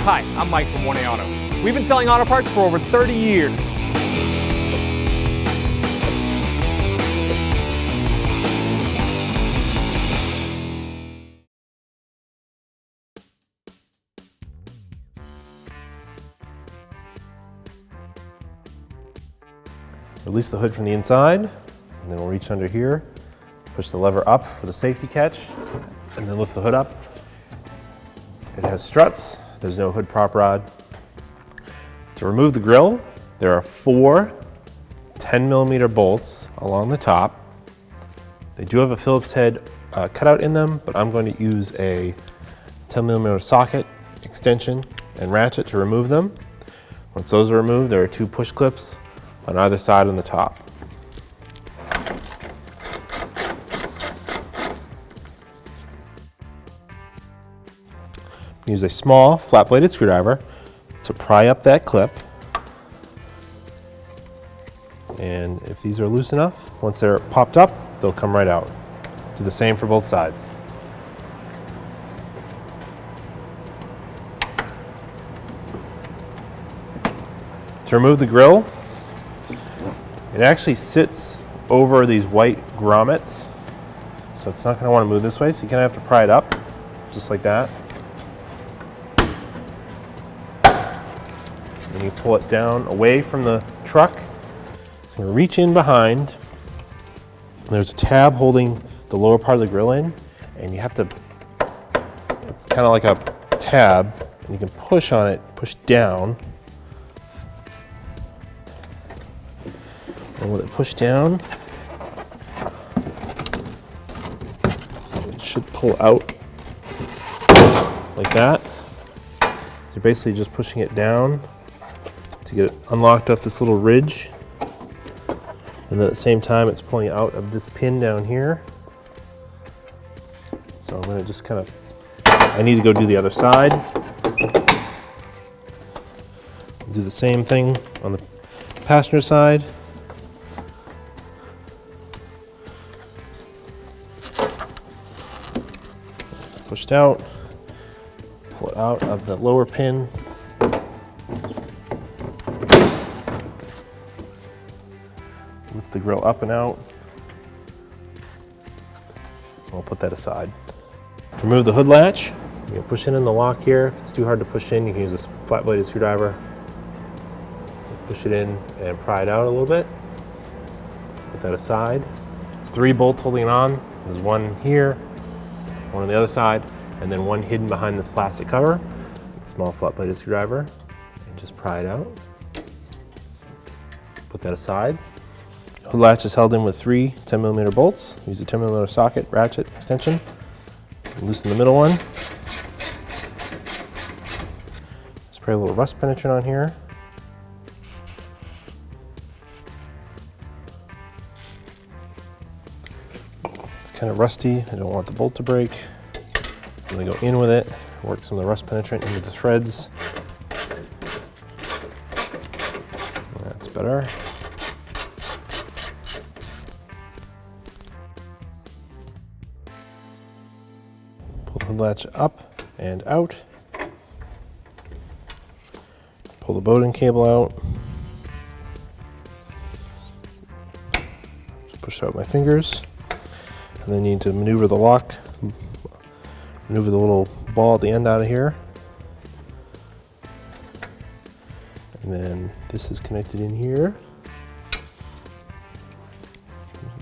Hi, I'm Mike from 1A Auto. We've been selling auto parts for over 30 years. Release the hood from the inside, and then we'll reach under here, push the lever up for the safety catch, and then lift the hood up. It has struts, there's no hood prop rod. To remove the grill, there are 4 10mm bolts along the top. They do have a Phillips head cutout in them, but I'm going to use a 10mm socket extension and ratchet to remove them. Once those are removed, there are 2 push clips on either side on the top. Use a small flat-bladed screwdriver to pry up that clip. And if these are loose enough, once they're popped up, they'll come right out. Do the same for both sides. To remove the grill, it actually sits over these white grommets, so it's not going to want to move this way, so you're going to have to pry it up, just like that. And you pull it down away from the truck. So I'm going to reach in behind. There's a tab holding the lower part of the grill in, and you have to, it's kind of like a tab, and you can push on it, push down. And with it pushed down, it should pull out like that. So you're basically just pushing it down to get it unlocked off this little ridge. And then at the same time, it's pulling out of this pin down here. So I'm going to just kind of, I need to go do the other side. Do the same thing on the passenger side. Pushed out, pull it out of the lower pin. Lift the grill up and out. I'll put that aside. To remove the hood latch, you can push in the lock here. If it's too hard to push in, you can use a flat-bladed screwdriver. Push it in and pry it out a little bit. Put that aside. There's 3 bolts holding it on. There's one here, one on the other side, and then one hidden behind this plastic cover. Small flat-bladed screwdriver, and just pry it out. Put that aside. Hood latch is held in with 3 10mm bolts. Use a 10mm socket, ratchet, extension. Loosen the middle one. Spray a little rust penetrant on here. It's kind of rusty. I don't want the bolt to break. I'm going to go in with it, work some of the rust penetrant into the threads. That's better. Pull the hood latch up and out. Pull the Bowden cable out. Just push out my fingers. And then you need to maneuver the lock. Maneuver the little ball at the end out of here. And then this is connected in here.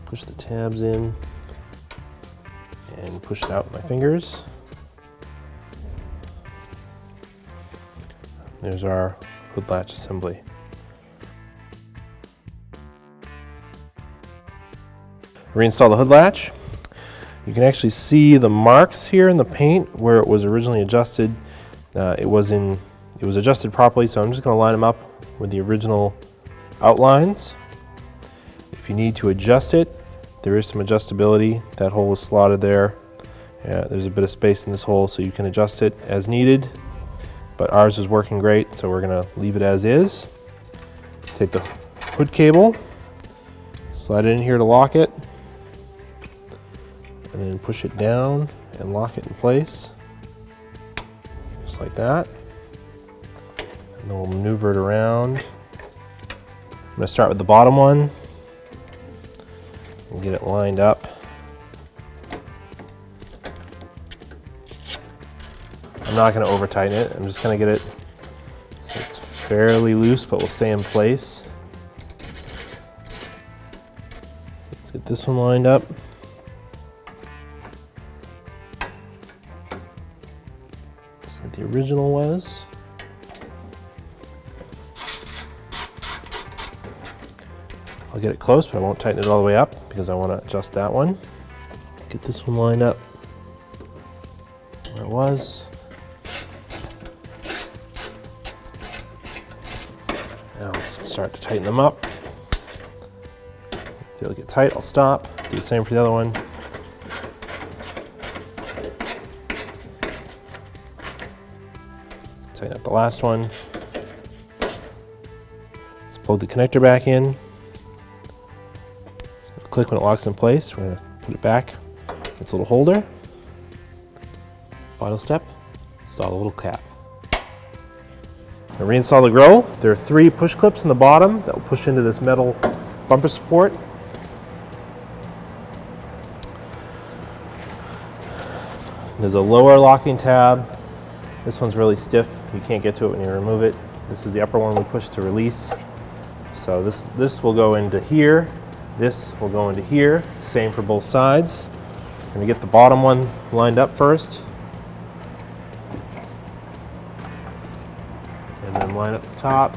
Push the tabs in and push it out with my fingers. There's our hood latch assembly. Reinstall the hood latch. You can actually see the marks here in the paint where it was originally adjusted. It was adjusted properly, so I'm just going to line them up with the original outlines. If you need to adjust it, there is some adjustability. That hole is slotted there. There's a bit of space in this hole, so you can adjust it as needed. But ours is working great, so we're going to leave it as is. Take the hood cable, slide it in here to lock it, and then push it down and lock it in place, just like that. And then we'll maneuver it around. I'm going to start with the bottom one and get it lined up. I'm not going to over tighten it. I'm just going to get it so it's fairly loose but will stay in place. Let's get this one lined up. Just like the original was. I'll get it close, but I won't tighten it all the way up because I want to adjust that one. Get this one lined up where it was. Now let's start to tighten them up. If they'll get tight, I'll stop. Do the same for the other one. Tighten up the last one. Let's plug the connector back in. Click when it locks in place. We're going to put it back. It's a little holder. Final step, install a little cap. Now reinstall the grill. There are 3 push clips in the bottom that will push into this metal bumper support. There's a lower locking tab. This one's really stiff. You can't get to it when you remove it. This is the upper one we push to release. So this will go into here. This will go into here, same for both sides. I'm going to get the bottom one lined up first. And then line up the top.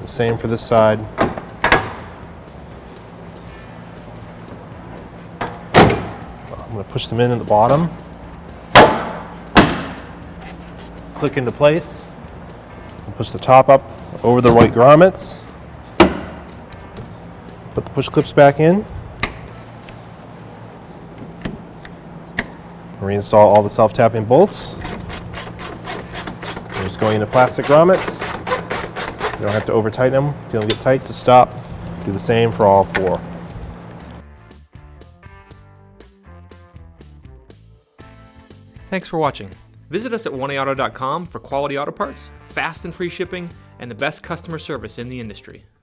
The same for this side. I'm going to push them in at the bottom. Click into place. Push the top up over the white grommets. Put the push clips back in. Reinstall all the self-tapping bolts. We're just going into plastic grommets. You don't have to over tighten them. If you don't get tight, just stop. Do the same for all 4. Thanks for watching. Visit us at oneauto.com for quality auto parts, fast and free shipping, and the best customer service in the industry.